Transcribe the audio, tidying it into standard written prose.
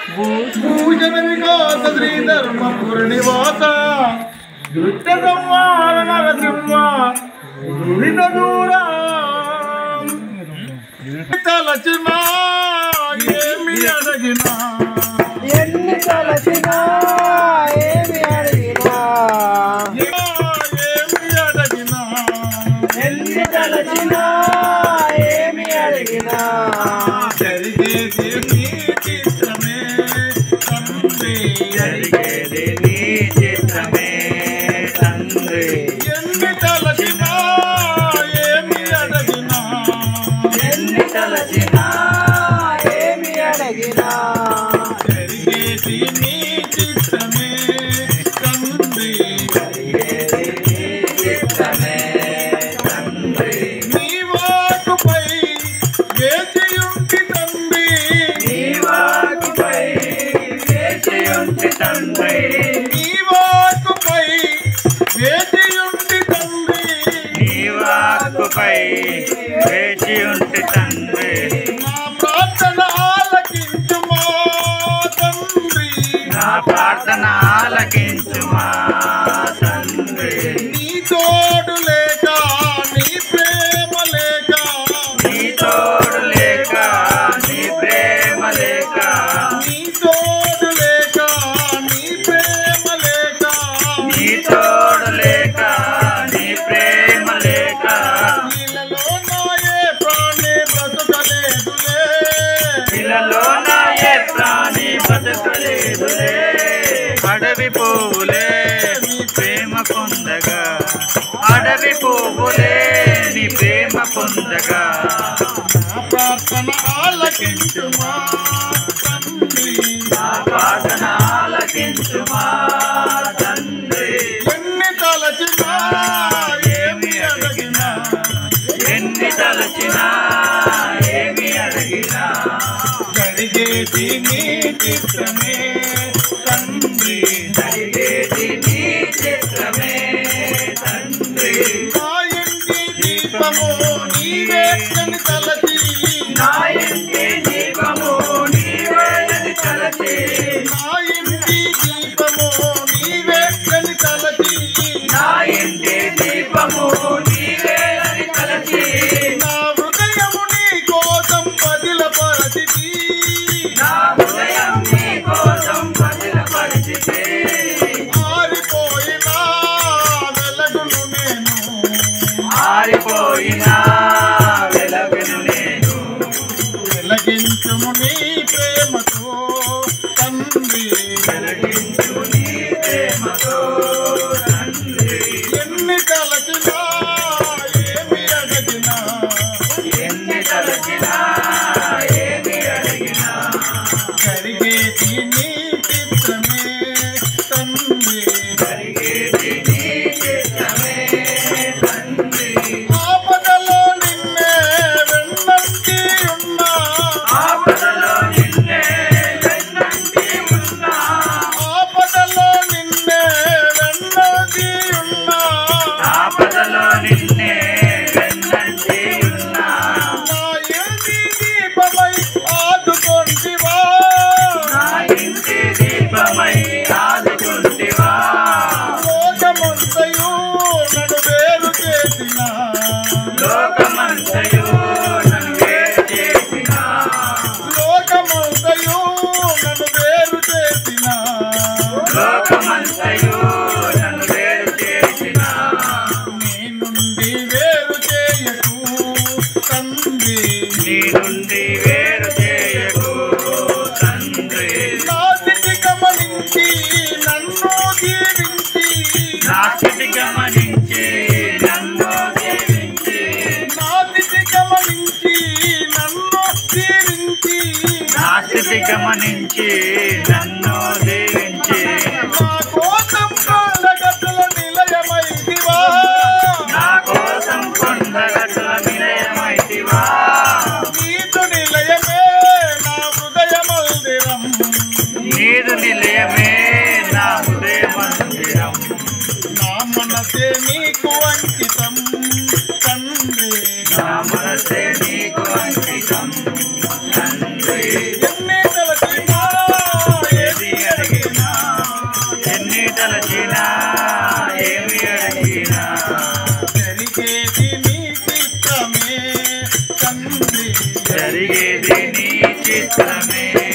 భూషణ వికాస శ్రీధర్మపుర నివాస దృష్ట సంహార నరసింహ దురిత దూరా తలచినా ఏమి అడిగినా ఎన్ని తలచినా ఏమి అడిగినా ఎన్ని తలచినా ఏమి అడిగినా జరిగేది నీ చిత్రమే తండ్రి జరిగేది నీ చిత్రమే తండ్రి ఎన్ని తలచినా ఏమి అడిగినా ఎన్ని తలచినా ఏమి అడిగినా జరిగేది నీ చిత్రమే తండ్రి జరిగేది నీ చిత్రమే తండ్రి నీ వాకుపై వేచియుంటి తండ్రి నీ వాకుపై వేచియుంటి తండ్రి నీ వాకుపై వేచియుంటి తండ్రి నీ వాకుపై వేచియుంటి తండ్రి నా ప్రార్థన ఆలకించుమా తండ్రి నా ప్రార్థన ఆలకించుమా తండ్రి నీ తోడు లేక నీ ప్రేమ లేక నీ తోడు లేక నీ ప్రేమ లేక నీ తోడు లేక నీ ప్రేమ లేక నీ తోడు లేక నీ ప్రేమ లేక నీలలో నాయే ప్రాణి బ్రతుకలేదులే ఇలలో నా ఏ ప్రాణి బతకలేదులే అడవి పువ్వులే నీ ప్రేమ పొందగా అడవి పువ్వులే నీ ప్రేమ పొందగా నా ప్రార్థన ఆలకించుమా తండ్రి నా ప్రార్థన ఆలకించుమా తండ్రి ఎన్ని తలచినా ఏమి అడిగినా ఎన్ని తలచినా ఏమి అడిగినా జరిగేది నీ చిత్రమే తండ్రి జరిగేది నీ చిత్రమే తండ్రి నా ఇంటి దీపము నీవే అని తలచి నా ఇంటి దీపము నీవేనని తలచి నా ఇంటి దీపము నీవే అని తలచి నా ఇంటి దీపము నీవేనని తలచి నా హృదయము నీ కోసం బదిలపరచితి నా హృదయం నీ కోసం బదిలపరిచితే ఆరిపోయిన వెలుగును నేను ఆరిపోయిన వెలుగును నేను వెలిగించుము నీ ప్రేమతో తండ్రి వెలిగించు నీ ప్రేమతో తండ్రి ఎన్ని తలచినా ఏమి అడిగినా ఎన్ని తలచినా ఏమి అడిగినా జరిగేది నీ చిత్రమే తండ్రి జరిగేది నీ చిత్తమే తండ్రి ఆపదలో నిన్నే వెన్నంటి ఉన్నా ఆపదలో నిన్నే వెన్నంటి ఉన్నా ఆపదలో నిన్నే వెన్నంటి ఉన్నా ఆపదలో నిన్నే వెన్నంటి ఉన్నా నా ఇంటి దీపమై ఆదుకొంటివా నా ఇంటి దీపమై ఆదుకుంటివా లోకమంతయు నన్ను వేరు చేసిన లోకమంతయు నన్ను వేరు చేసిన లోకమంతయు నన్ను వేరు చేసిన లోకమంతయు నన్ను వేరు చేసిన నీ నుండి వేరు చేయకు తండ్రి నీ నుండి వేరు చేయకు తండ్రి నా స్థితి గమనించి నన్ను దీవించి నా స్థితి గమనించి నన్ను దీవించి నా స్థితి గమనించి నన్ను దీవించి నా స్థితి గమనించి నన్ను దీవించి నా కోసం కొండగట్టుల నిలయమైతివా నా కోసం కొండగట్టుల నిలయమైతివా నీదు నిలయమే నా హృదయ మందిరం నీదు నిలయమే నా హృదయ మందిరం నా మనసే నీకు అంకితం తండ్రి నా మనసే నీకు అంకితం తండ్రి ఎన్ని తలచినా తలచినా ఏమి అడిగినా జరిగేది నీ చిత్తమే తండ్రి జరిగేది నీ చిత్తమే